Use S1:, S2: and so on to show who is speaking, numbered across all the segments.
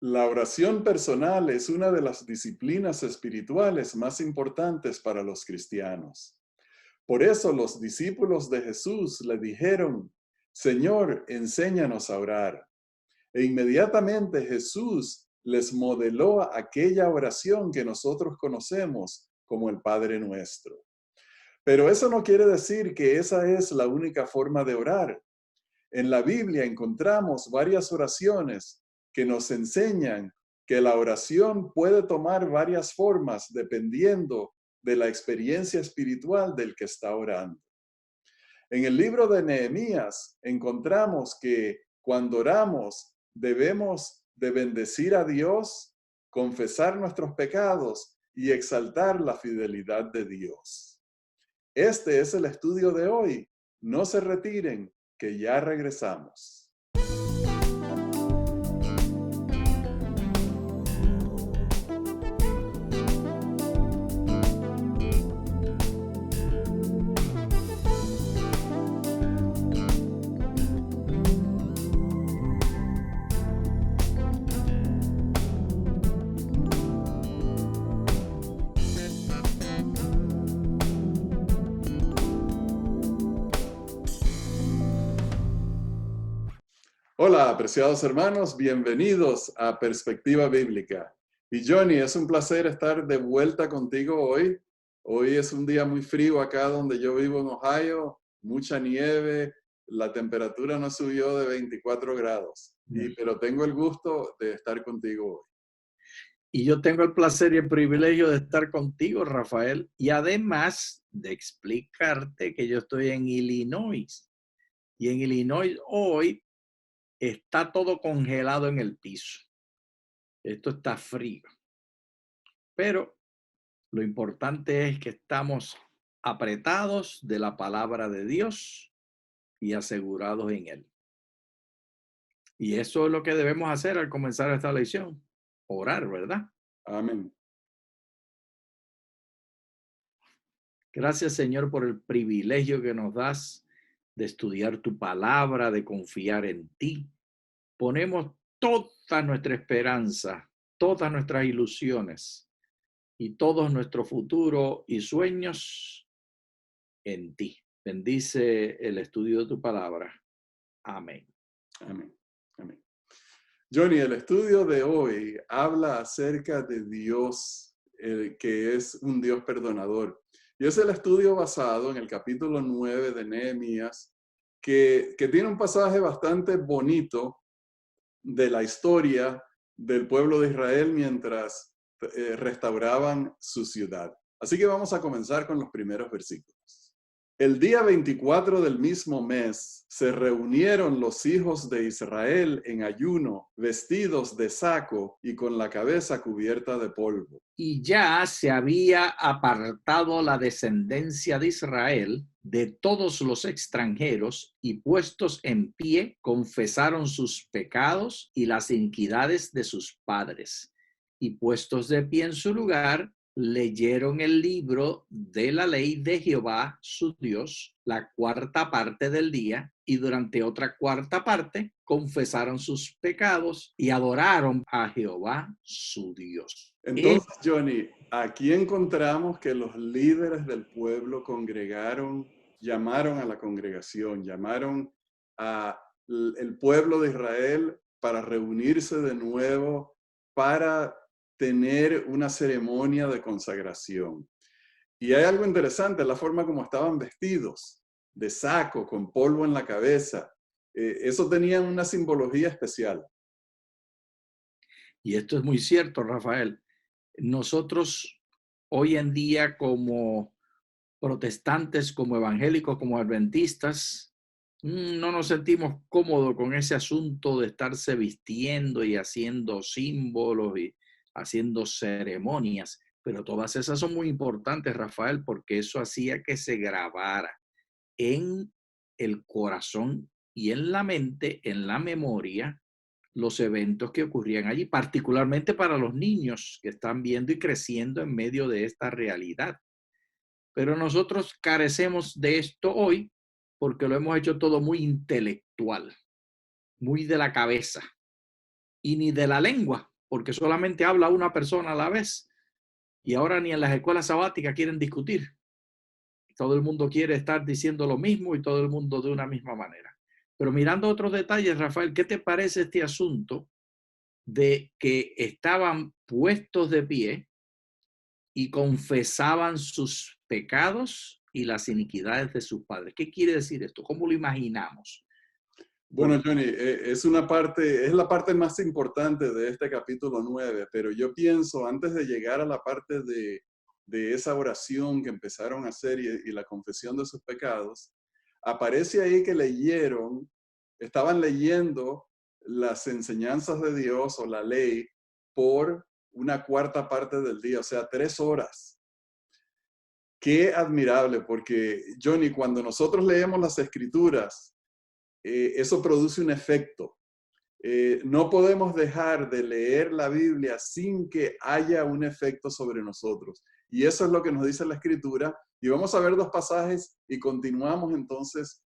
S1: La oración personal es una de las disciplinas espirituales más importantes para los cristianos. Por eso los discípulos de Jesús le dijeron, Señor, enséñanos a orar. E inmediatamente Jesús les modeló aquella oración que nosotros conocemos como el Padre Nuestro. Pero eso no quiere decir que esa es la única forma de orar. En la Biblia encontramos varias oraciones que nos enseñan que la oración puede tomar varias formas dependiendo de la experiencia espiritual del que está orando. En el libro de Nehemías encontramos que cuando oramos debemos de bendecir a Dios, confesar nuestros pecados y exaltar la fidelidad de Dios. Este es el estudio de hoy. No se retiren, que ya regresamos. Hola, apreciados hermanos, bienvenidos a Perspectiva Bíblica. Y Johnny, es un placer estar de vuelta contigo hoy. Hoy es un día muy frío acá donde yo vivo en Ohio, mucha nieve, la temperatura no subió de 24 grados, pero tengo el gusto de estar contigo hoy.
S2: Y yo tengo el placer y el privilegio de estar contigo, Rafael, y además de explicarte que yo estoy en Illinois. Y en Illinois hoy está todo congelado en el piso. Esto está frío. Pero lo importante es que estamos apretados de la palabra de Dios y asegurados en él. Y eso es lo que debemos hacer al comenzar esta lección. Orar, ¿verdad?
S1: Amén.
S2: Gracias, Señor, por el privilegio que nos das de estudiar tu palabra, de confiar en ti. Ponemos toda nuestra esperanza, todas nuestras ilusiones y todo nuestro futuro y sueños en ti. Bendice el estudio de tu palabra. Amén.
S1: Amén. Amén. Johnny, el estudio de hoy habla acerca de Dios, que es un Dios perdonador. Y es el estudio basado en el capítulo 9 de Nehemías, que tiene un pasaje bastante bonito de la historia del pueblo de Israel mientras restauraban su ciudad. Así que vamos a comenzar con los primeros versículos. El día 24 del mismo mes se reunieron los hijos de Israel en ayuno, vestidos de saco y con la cabeza cubierta de polvo.
S2: Y ya se había apartado la descendencia de Israel de todos los extranjeros y puestos en pie confesaron sus pecados y las iniquidades de sus padres. Y puestos de pie en su lugar, leyeron el libro de la ley de Jehová su Dios, la cuarta parte del día, y durante otra cuarta parte confesaron sus pecados y adoraron a Jehová su Dios.
S1: Entonces, Johnny, aquí encontramos que los líderes del pueblo llamaron a la congregación, llamaron al pueblo de Israel para reunirse de nuevo, para tener una ceremonia de consagración. Y hay algo interesante, la forma como estaban vestidos, de saco, con polvo en la cabeza. Eso tenía una simbología especial.
S2: Y esto es muy cierto, Rafael. Nosotros hoy en día como protestantes, como evangélicos, como adventistas, no nos sentimos cómodos con ese asunto de estarse vistiendo y haciendo símbolos y haciendo ceremonias, pero todas esas son muy importantes, Rafael, porque eso hacía que se grabara en el corazón y en la mente, en la memoria, los eventos que ocurrían allí, particularmente para los niños que están viendo y creciendo en medio de esta realidad. Pero nosotros carecemos de esto hoy porque lo hemos hecho todo muy intelectual, muy de la cabeza y ni de la lengua, porque solamente habla una persona a la vez. Y ahora ni en las escuelas sabáticas quieren discutir. Todo el mundo quiere estar diciendo lo mismo y todo el mundo de una misma manera. Pero mirando otros detalles, Rafael, ¿qué te parece este asunto de que estaban puestos de pie y confesaban sus pecados y las iniquidades de sus padres? ¿Qué quiere decir esto? ¿Cómo lo imaginamos?
S1: Bueno, Johnny, es es la parte más importante de este capítulo 9, pero yo pienso, antes de llegar a la parte de esa oración que empezaron a hacer y la confesión de sus pecados, aparece ahí que estaban leyendo las enseñanzas de Dios o la ley por una cuarta parte del día, o sea, 3 horas. Qué admirable, porque Johnny, cuando nosotros leemos las escrituras, eso produce un efecto. No podemos dejar de leer la Biblia sin que haya un efecto sobre nosotros. Y eso es lo que nos dice la Escritura. Y vamos a ver 2 pasajes y continuamos entonces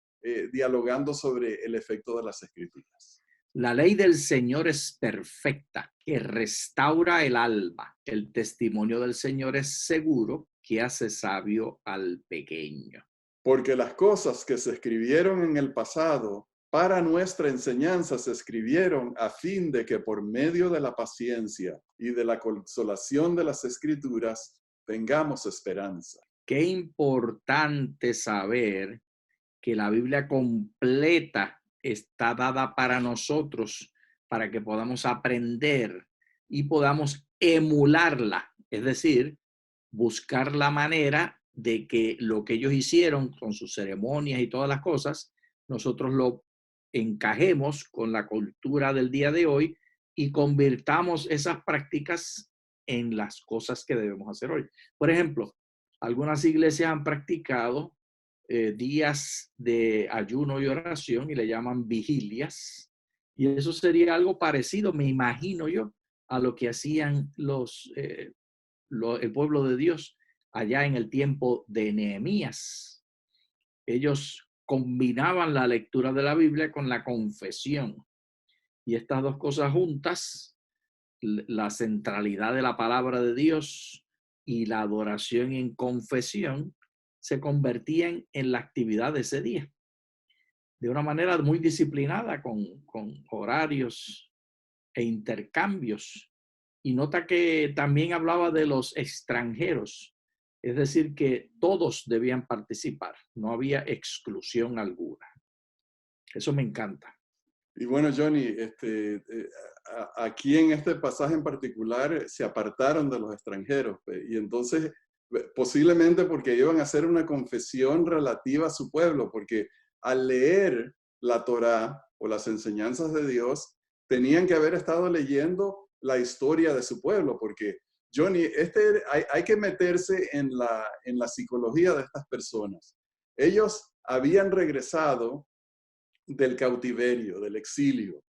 S1: dialogando sobre el efecto de las Escrituras.
S2: La ley del Señor es perfecta, que restaura el alma. El testimonio del Señor es seguro, que hace sabio al pequeño.
S1: Porque las cosas que se escribieron en el pasado para nuestra enseñanza se escribieron a fin de que por medio de la paciencia y de la consolación de las Escrituras tengamos esperanza.
S2: Qué importante saber que la Biblia completa está dada para nosotros, para que podamos aprender y podamos emularla, es decir, buscar la manera de que lo que ellos hicieron con sus ceremonias y todas las cosas, nosotros lo encajemos con la cultura del día de hoy y convirtamos esas prácticas en las cosas que debemos hacer hoy. Por ejemplo, algunas iglesias han practicado días de ayuno y oración y le llaman vigilias. Y eso sería algo parecido, me imagino yo, a lo que hacían el pueblo de Dios allá en el tiempo de Nehemías. Ellos combinaban la lectura de la Biblia con la confesión. Y estas dos cosas juntas, la centralidad de la palabra de Dios y la adoración en confesión, se convertían en la actividad de ese día, de una manera muy disciplinada, con horarios e intercambios. Y nota que también hablaba de los extranjeros, es decir, que todos debían participar, no había exclusión alguna. Eso me encanta.
S1: Y bueno, Johnny, aquí en este pasaje en particular se apartaron de los extranjeros y entonces posiblemente porque iban a hacer una confesión relativa a su pueblo, porque al leer la Torá o las enseñanzas de Dios, tenían que haber estado leyendo la historia de su pueblo, porque Johnny, hay que meterse en la psicología de estas personas. Ellos habían regresado del cautiverio, del exilio.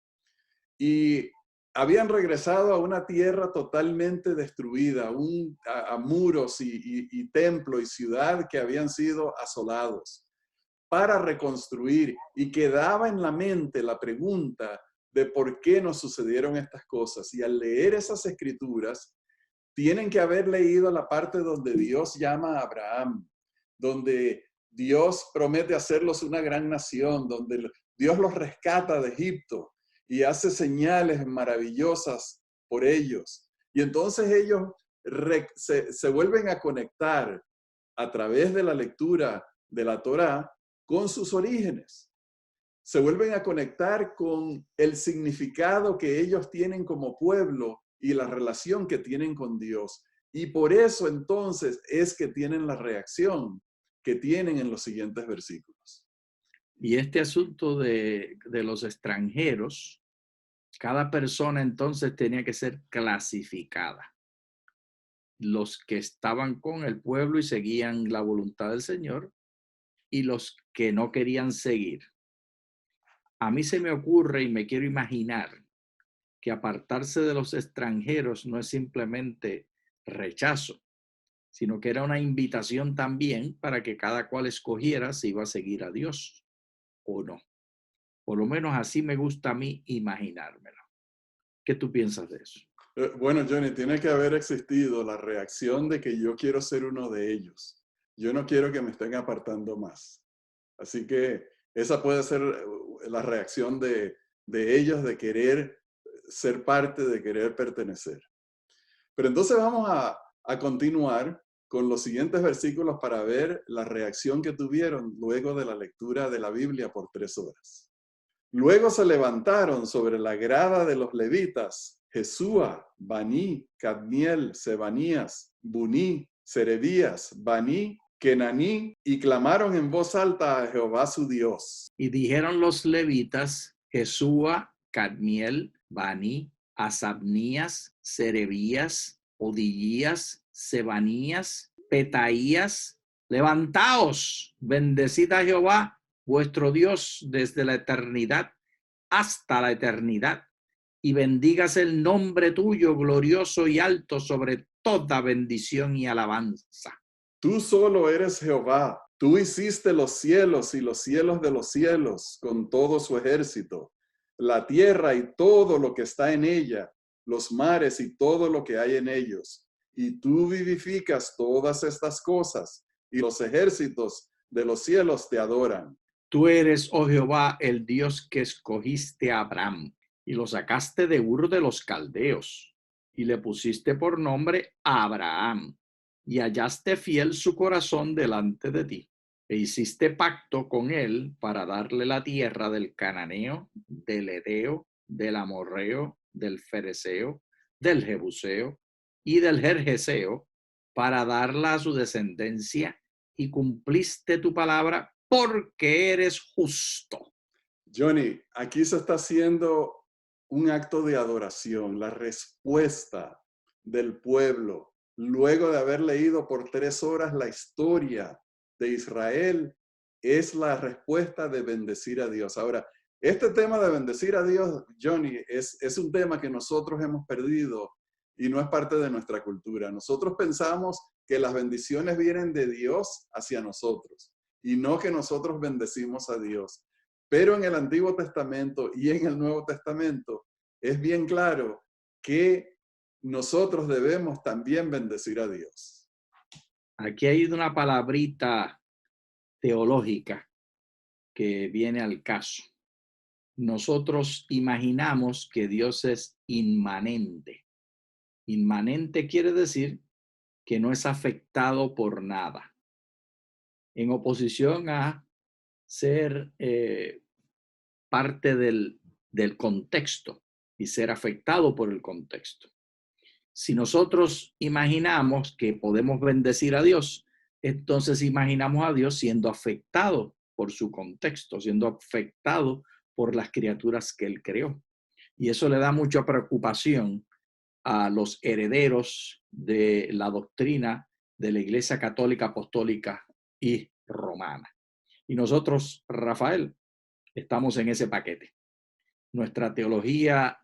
S1: Y habían regresado a una tierra totalmente destruida, a muros y templo y ciudad que habían sido asolados, para reconstruir. Y quedaba en la mente la pregunta de por qué nos sucedieron estas cosas. Y al leer esas escrituras, tienen que haber leído la parte donde Dios llama a Abraham, donde Dios promete hacerlos una gran nación, donde Dios los rescata de Egipto y hace señales maravillosas por ellos. Y entonces ellos se vuelven a conectar a través de la lectura de la Torá con sus orígenes. Se vuelven a conectar con el significado que ellos tienen como pueblo y la relación que tienen con Dios. Y por eso entonces es que tienen la reacción que tienen en los siguientes versículos.
S2: Y este asunto de los extranjeros, cada persona entonces tenía que ser clasificada. Los que estaban con el pueblo y seguían la voluntad del Señor y los que no querían seguir. A mí se me ocurre y me quiero imaginar que apartarse de los extranjeros no es simplemente rechazo, sino que era una invitación también para que cada cual escogiera si iba a seguir a Dios o no. Por lo menos así me gusta a mí imaginármelo. ¿Qué tú piensas de eso?
S1: Bueno, Johnny, tiene que haber existido la reacción de que yo quiero ser uno de ellos. Yo no quiero que me estén apartando más. Así que esa puede ser la reacción de ellos de querer ser parte, de querer pertenecer. Pero entonces vamos a continuar con los siguientes versículos para ver la reacción que tuvieron luego de la lectura de la Biblia por 3 horas. Luego se levantaron sobre la grada de los levitas Jesúa, Baní, Cadmiel, Sebanías, Buní, Serebías, Baní, Kenaní, y clamaron en voz alta a Jehová su Dios.
S2: Y dijeron los levitas, Jesúa, Cadmiel, Bani, Asabnías, Serebías, Odías, Sebanías, Petaías, levantaos, bendecid a Jehová, vuestro Dios, desde la eternidad hasta la eternidad, y bendígase el nombre tuyo, glorioso y alto, sobre toda bendición y alabanza.
S1: Tú solo eres Jehová. Tú hiciste los cielos y los cielos de los cielos con todo su ejército, la tierra y todo lo que está en ella, los mares y todo lo que hay en ellos. Y tú vivificas todas estas cosas, y los ejércitos de los cielos te adoran.
S2: Tú eres, oh Jehová, el Dios que escogiste a Abraham y lo sacaste de Ur de los Caldeos y le pusiste por nombre Abraham y hallaste fiel su corazón delante de ti e hiciste pacto con él para darle la tierra del Cananeo, del Hedeo, del Amorreo, del Fereceo, del Jebuseo y del Gergeseo para darla a su descendencia y cumpliste tu palabra porque eres justo.
S1: Johnny, aquí se está haciendo un acto de adoración, la respuesta del pueblo, luego de haber leído por 3 horas la historia de Israel, es la respuesta de bendecir a Dios. Ahora, este tema de bendecir a Dios, Johnny, es un tema que nosotros hemos perdido y no es parte de nuestra cultura. Nosotros pensamos que las bendiciones vienen de Dios hacia nosotros y no que nosotros bendecimos a Dios. Pero en el Antiguo Testamento y en el Nuevo Testamento es bien claro que nosotros debemos también bendecir a Dios.
S2: Aquí hay una palabrita teológica que viene al caso. Nosotros imaginamos que Dios es inmanente. Inmanente quiere decir que no es afectado por nada, en oposición a ser parte del contexto y ser afectado por el contexto. Si nosotros imaginamos que podemos bendecir a Dios, entonces imaginamos a Dios siendo afectado por su contexto, siendo afectado por las criaturas que Él creó. Y eso le da mucha preocupación a los herederos de la doctrina de la Iglesia Católica Apostólica y Romana. Y nosotros, Rafael, estamos en ese paquete. Nuestra teología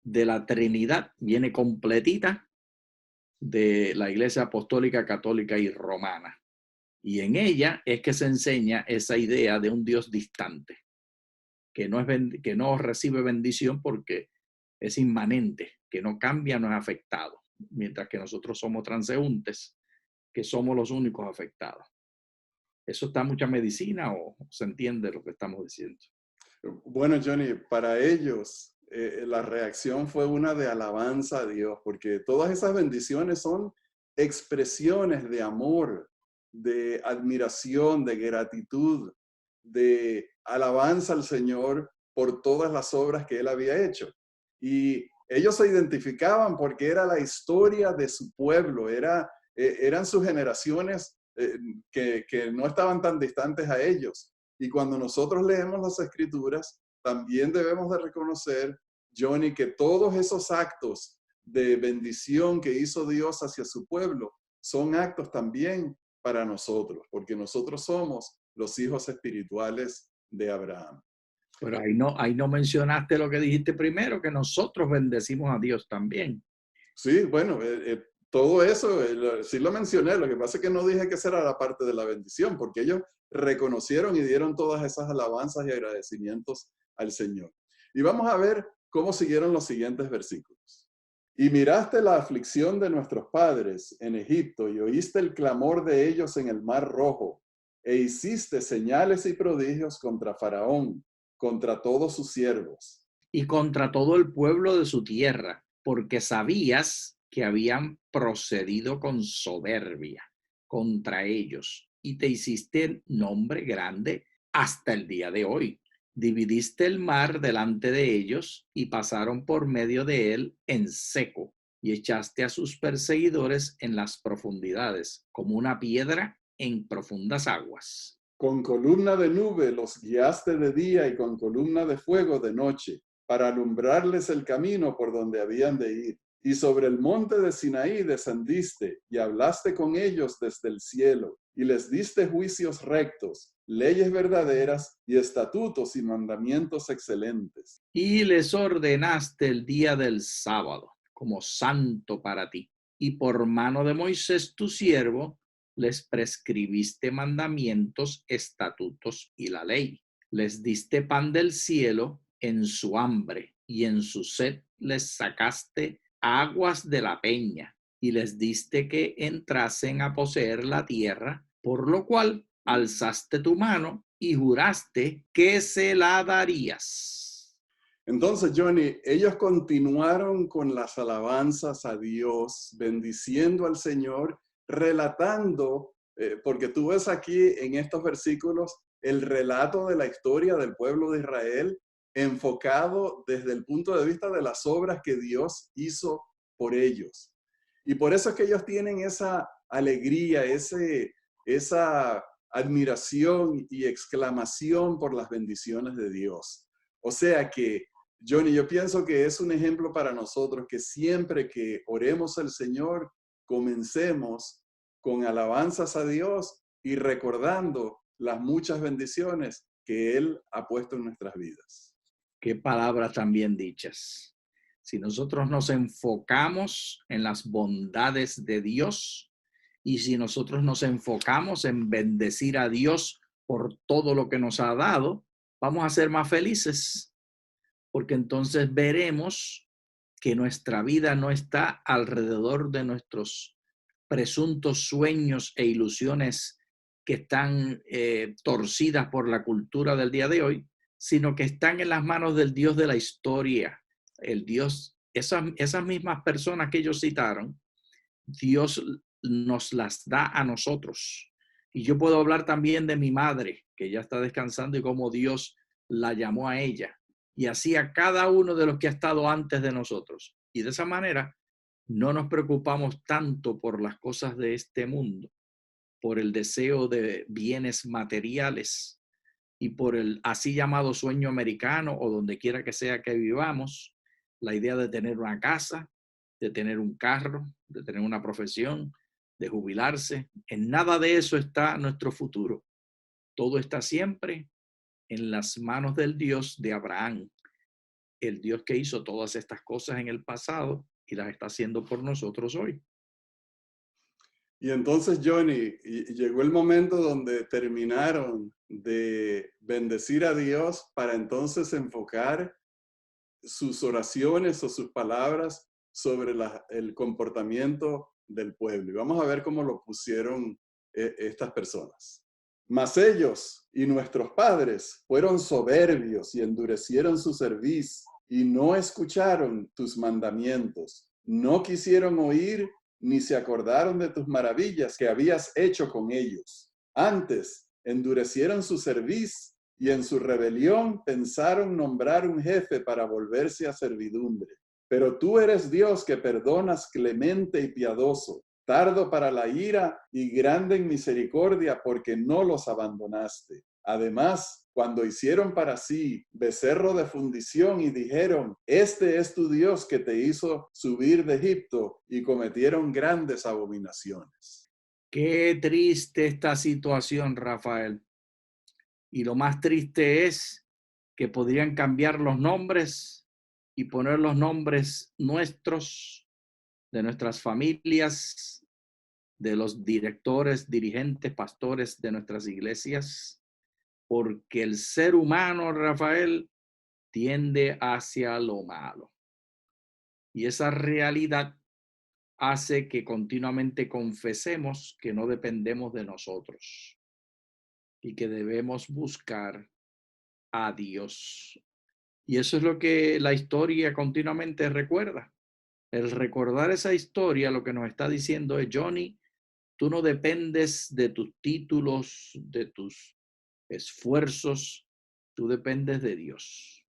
S2: de la Trinidad viene completita de la Iglesia Apostólica Católica y Romana. Y en ella es que se enseña esa idea de un Dios distante, que no recibe bendición porque es inmanente, que no cambia, no es afectado, mientras que nosotros somos transeúntes, que somos los únicos afectados. ¿Eso está en mucha medicina o se entiende lo que estamos diciendo?
S1: Bueno, Johnny, para ellos la reacción fue una de alabanza a Dios, porque todas esas bendiciones son expresiones de amor, de admiración, de gratitud, de alabanza al Señor por todas las obras que Él había hecho. Y ellos se identificaban porque era la historia de su pueblo, eran sus generaciones que no estaban tan distantes a ellos. Y cuando nosotros leemos las Escrituras, también debemos de reconocer, Johnny, que todos esos actos de bendición que hizo Dios hacia su pueblo son actos también para nosotros, porque nosotros somos los hijos espirituales de Abraham.
S2: Pero ahí no mencionaste lo que dijiste primero, que nosotros bendecimos a Dios también.
S1: Sí, bueno, todo eso sí lo mencioné, lo que pasa es que no dije que esa era la parte de la bendición, porque ellos reconocieron y dieron todas esas alabanzas y agradecimientos al Señor. Y vamos a ver cómo siguieron los siguientes versículos. Y miraste la aflicción de nuestros padres en Egipto y oíste el clamor de ellos en el mar Rojo, e hiciste señales y prodigios contra Faraón, contra todos sus siervos.
S2: Y contra todo el pueblo de su tierra, porque sabías que habían procedido con soberbia contra ellos, y te hiciste nombre grande hasta el día de hoy. Dividiste el mar delante de ellos y pasaron por medio de él en seco, y echaste a sus perseguidores en las profundidades, como una piedra en profundas aguas.
S1: Con columna de nube los guiaste de día y con columna de fuego de noche, para alumbrarles el camino por donde habían de ir. Y sobre el monte de Sinaí descendiste y hablaste con ellos desde el cielo, y les diste juicios rectos, leyes verdaderas y estatutos y mandamientos excelentes.
S2: Y les ordenaste el día del sábado como santo para ti. Y por mano de Moisés, tu siervo, les prescribiste mandamientos, estatutos y la ley. Les diste pan del cielo en su hambre, y en su sed les sacaste aguas de la peña, y les diste que entrasen a poseer la tierra, por lo cual alzaste tu mano y juraste que se la darías.
S1: Entonces, Johnny, ellos continuaron con las alabanzas a Dios, bendiciendo al Señor, relatando, porque tú ves aquí en estos versículos el relato de la historia del pueblo de Israel, enfocado desde el punto de vista de las obras que Dios hizo por ellos. Y por eso es que ellos tienen esa alegría, esa admiración y exclamación por las bendiciones de Dios. O sea que Johnny, yo pienso que es un ejemplo para nosotros que siempre que oremos al Señor, comencemos con alabanzas a Dios y recordando las muchas bendiciones que Él ha puesto en nuestras vidas.
S2: Qué palabras tan bien dichas. Si nosotros nos enfocamos en las bondades de Dios y si nosotros nos enfocamos en bendecir a Dios por todo lo que nos ha dado, vamos a ser más felices, porque entonces veremos que nuestra vida no está alrededor de nuestros presuntos sueños e ilusiones que están torcidas por la cultura del día de hoy, sino que están en las manos del Dios de la historia. El Dios, esas mismas personas que ellos citaron, Dios nos las da a nosotros. Y yo puedo hablar también de mi madre, que ya está descansando, y cómo Dios la llamó a ella. Y así a cada uno de los que ha estado antes de nosotros. Y de esa manera no nos preocupamos tanto por las cosas de este mundo, por el deseo de bienes materiales y por el así llamado sueño americano o donde quiera que sea que vivamos, la idea de tener una casa, de tener un carro, de tener una profesión, de jubilarse. En nada de eso está nuestro futuro. Todo está siempre en las manos del Dios de Abraham, el Dios que hizo todas estas cosas en el pasado y las está haciendo por nosotros hoy.
S1: Y entonces, Johnny, llegó el momento donde terminaron de bendecir a Dios para entonces enfocar sus oraciones o sus palabras sobre el comportamiento del pueblo. Y vamos a ver cómo lo pusieron estas personas. Mas ellos y nuestros padres fueron soberbios y endurecieron su cerviz y no escucharon tus mandamientos. No quisieron oír ni se acordaron de tus maravillas que habías hecho con ellos. Antes endurecieron su cerviz y en su rebelión pensaron nombrar un jefe para volverse a servidumbre. Pero tú eres Dios que perdonas, clemente y piadoso, tardo para la ira y grande en misericordia, porque no los abandonaste. Además, cuando hicieron para sí becerro de fundición y dijeron, este es tu Dios que te hizo subir de Egipto, y cometieron grandes abominaciones.
S2: Qué triste esta situación, Rafael. Y lo más triste es que podrían cambiar los nombres y poner los nombres nuestros, de nuestras familias, de los directores, dirigentes, pastores de nuestras iglesias, porque el ser humano, Rafael, tiende hacia lo malo. Y esa realidad hace que continuamente confesemos que no dependemos de nosotros y que debemos buscar a Dios. Y eso es lo que la historia continuamente recuerda. El recordar esa historia lo que nos está diciendo es, Johnny, tú no dependes de tus títulos, de tus esfuerzos, tú dependes de Dios.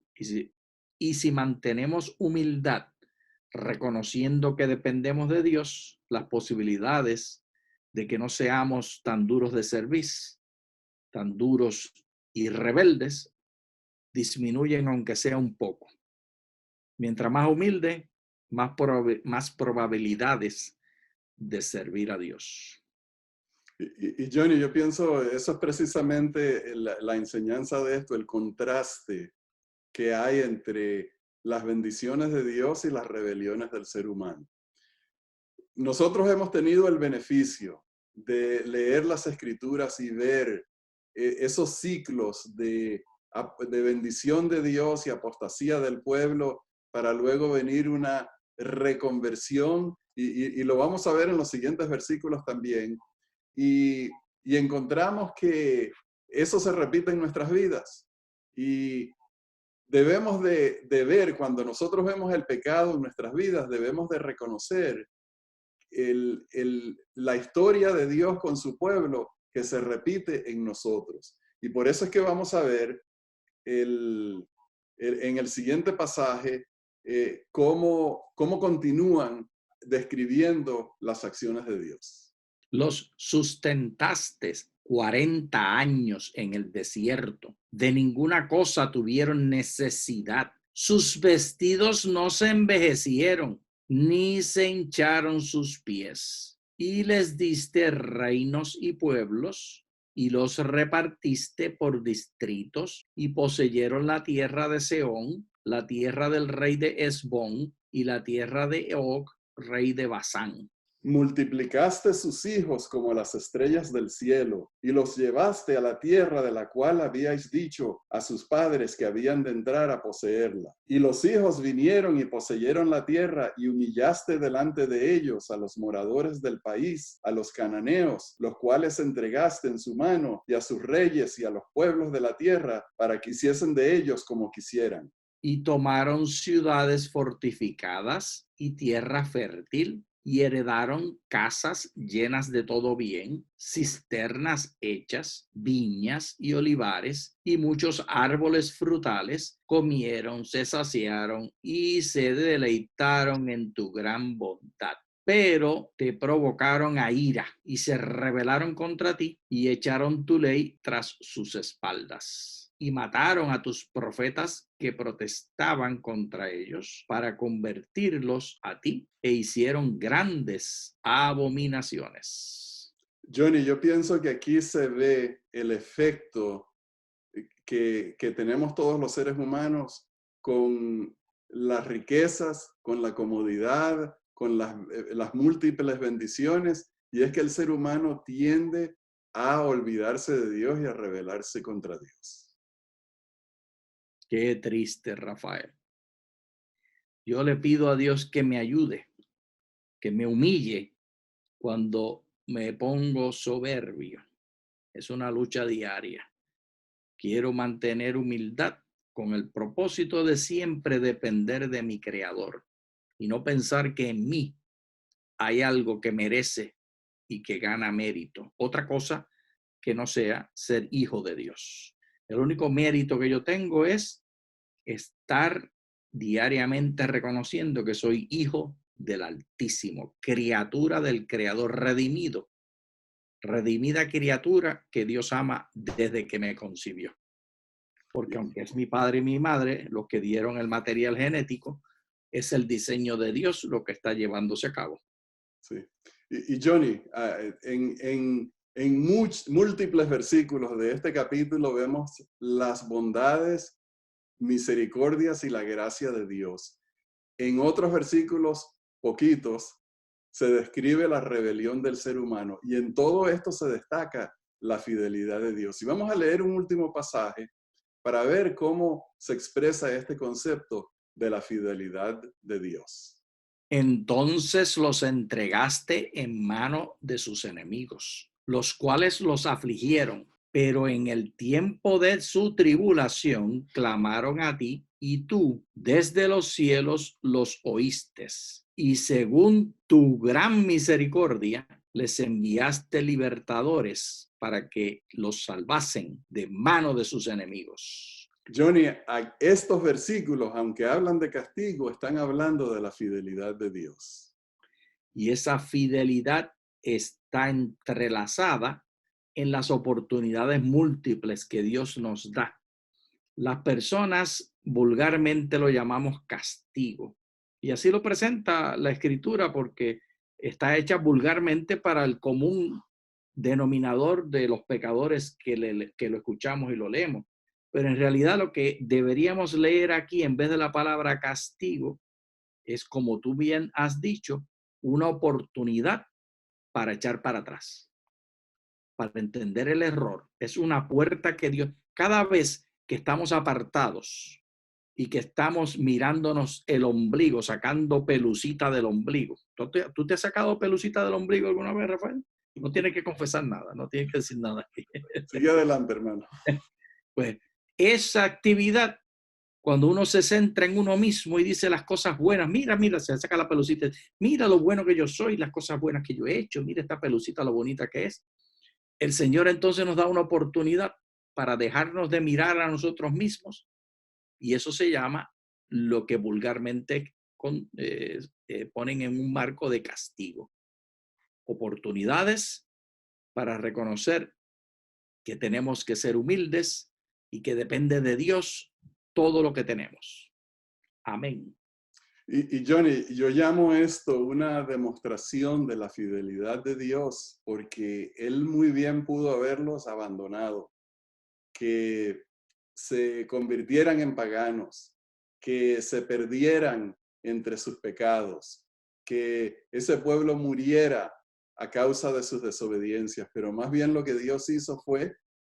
S2: Y si mantenemos humildad, reconociendo que dependemos de Dios, las posibilidades de que no seamos tan duros de servicio, tan duros y rebeldes, disminuyen aunque sea un poco. Mientras más humilde, más probabilidades de servir a Dios.
S1: Y Johnny, yo pienso, eso es precisamente la enseñanza de esto, el contraste que hay entre las bendiciones de Dios y las rebeliones del ser humano. Nosotros hemos tenido el beneficio de leer las escrituras y ver esos ciclos de bendición de Dios y apostasía del pueblo para luego venir una reconversión y lo vamos a ver en los siguientes versículos también. Y encontramos que eso se repite en nuestras vidas. Y debemos de ver, cuando nosotros vemos el pecado en nuestras vidas, debemos de reconocer la historia de Dios con su pueblo que se repite en nosotros. Y por eso es que vamos a ver en el siguiente pasaje cómo continúan describiendo las acciones de Dios.
S2: Los sustentaste 40 años en el desierto. De ninguna cosa tuvieron necesidad. Sus vestidos no se envejecieron, ni se hincharon sus pies. Y les diste reinos y pueblos, y los repartiste por distritos, y poseyeron la tierra de Sehón, la tierra del rey de Hesbón, y la tierra de Og, rey de Basán.
S1: Multiplicaste sus hijos como las estrellas del cielo y los llevaste a la tierra de la cual habíais dicho a sus padres que habían de entrar a poseerla. Y los hijos vinieron y poseyeron la tierra y humillaste delante de ellos a los moradores del país, a los cananeos, los cuales entregaste en su mano y a sus reyes y a los pueblos de la tierra para que hiciesen de ellos como quisieran.
S2: Y tomaron ciudades fortificadas y tierra fértil, y heredaron casas llenas de todo bien, cisternas hechas, viñas y olivares, y muchos árboles frutales. Comieron, se saciaron y se deleitaron en tu gran bondad. Pero te provocaron a ira y se rebelaron contra ti y echaron tu ley tras sus espaldas. Y mataron a tus profetas que protestaban contra ellos para convertirlos a ti, e hicieron grandes abominaciones.
S1: Johnny, yo pienso que aquí se ve el efecto que tenemos todos los seres humanos con las riquezas, con la comodidad, con las múltiples bendiciones, y es que el ser humano tiende a olvidarse de Dios y a rebelarse contra Dios.
S2: Qué triste, Rafael. Yo le pido a Dios que me ayude, que me humille cuando me pongo soberbio. Es una lucha diaria. Quiero mantener humildad con el propósito de siempre depender de mi Creador y no pensar que en mí hay algo que merece y que gana mérito. Otra cosa que no sea ser hijo de Dios. El único mérito que yo tengo es estar diariamente reconociendo que soy hijo del Altísimo, criatura del Creador, redimida criatura que Dios ama desde que me concibió. Porque aunque es mi padre y mi madre los que dieron el material genético, es el diseño de Dios lo que está llevándose a cabo.
S1: Sí. Y Johnny, en múltiples versículos de este capítulo vemos las bondades, misericordias y la gracia de Dios. En otros versículos, poquitos, se describe la rebelión del ser humano y en todo esto se destaca la fidelidad de Dios. Y vamos a leer un último pasaje para ver cómo se expresa este concepto de la fidelidad de Dios.
S2: Entonces los entregaste en mano de sus enemigos, los cuales los afligieron, pero en el tiempo de su tribulación clamaron a ti, y tú desde los cielos los oíste. Y según tu gran misericordia, les enviaste libertadores para que los salvasen de mano de sus enemigos.
S1: Johnny, estos versículos, aunque hablan de castigo, están hablando de la fidelidad de Dios.
S2: Y esa fidelidad está entrelazada en las oportunidades múltiples que Dios nos da. Las personas vulgarmente lo llamamos castigo. Y así lo presenta la Escritura porque está hecha vulgarmente para el común denominador de los pecadores que lo escuchamos y lo leemos. Pero en realidad lo que deberíamos leer aquí en vez de la palabra castigo es, como tú bien has dicho, una oportunidad para echar para atrás, para entender el error. Es una puerta que Dios, cada vez que estamos apartados y que estamos mirándonos el ombligo, sacando pelucita del ombligo. ¿Tú te has sacado pelucita del ombligo alguna vez, Rafael? No tienes que confesar nada, no tienes que decir nada aquí.
S1: Sigue adelante, hermano.
S2: Pues esa actividad, cuando uno se centra en uno mismo y dice las cosas buenas, mira, se saca la pelucita, mira lo bueno que yo soy, las cosas buenas que yo he hecho, mira esta pelucita, lo bonita que es. El Señor entonces nos da una oportunidad para dejarnos de mirar a nosotros mismos, y eso se llama lo que vulgarmente ponen en un marco de castigo. Oportunidades para reconocer que tenemos que ser humildes y que depende de Dios todo lo que tenemos. Amén.
S1: Y Johnny, yo llamo esto una demostración de la fidelidad de Dios, porque Él muy bien pudo haberlos abandonado, que se convirtieran en paganos, que se perdieran entre sus pecados, que ese pueblo muriera a causa de sus desobediencias, pero más bien lo que Dios hizo fue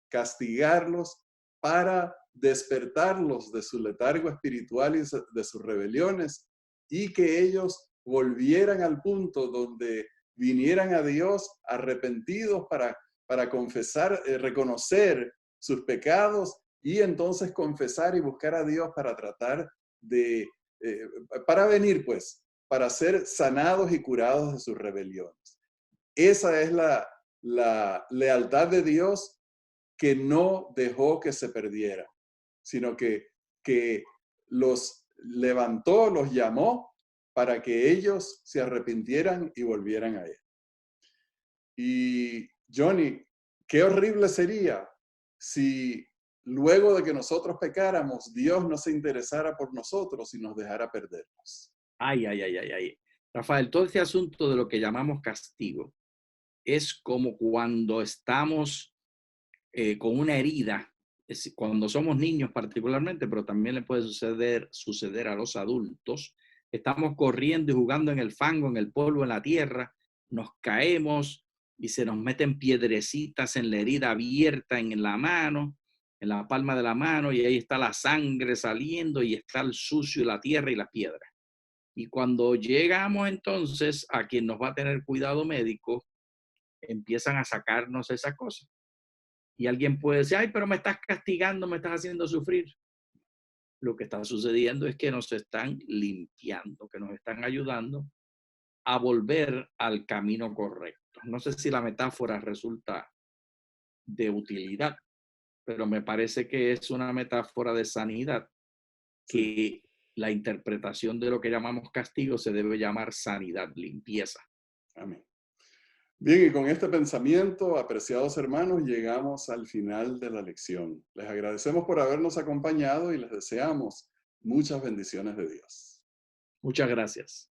S1: castigarlos para despertarlos de su letargo espiritual y de sus rebeliones, y que ellos volvieran al punto donde vinieran a Dios arrepentidos para confesar, reconocer sus pecados y entonces confesar y buscar a Dios para tratar de, para venir pues, para ser sanados y curados de sus rebeliones. Esa es la lealtad de Dios, que no dejó que se perdieran, sino que los levantó, los llamó para que ellos se arrepintieran y volvieran a Él. Y Johnny, qué horrible sería si luego de que nosotros pecáramos, Dios no se interesara por nosotros y nos dejara perdernos.
S2: Ay. Rafael, todo este asunto de lo que llamamos castigo es como cuando estamos con una herida, cuando somos niños particularmente, pero también le puede suceder a los adultos. Estamos corriendo y jugando en el fango, en el polvo, en la tierra, nos caemos y se nos meten piedrecitas en la herida abierta en la mano, en la palma de la mano, y ahí está la sangre saliendo y está el sucio, la tierra y las piedras. Y cuando llegamos entonces a quien nos va a tener cuidado médico, empiezan a sacarnos esas cosas. Y alguien puede decir, ay, pero me estás castigando, me estás haciendo sufrir. Lo que está sucediendo es que nos están limpiando, que nos están ayudando a volver al camino correcto. No sé si la metáfora resulta de utilidad, pero me parece que es una metáfora de sanidad, que la interpretación de lo que llamamos castigo se debe llamar sanidad, limpieza.
S1: Amén. Bien, y con este pensamiento, apreciados hermanos, llegamos al final de la lección. Les agradecemos por habernos acompañado y les deseamos muchas bendiciones de Dios.
S2: Muchas gracias.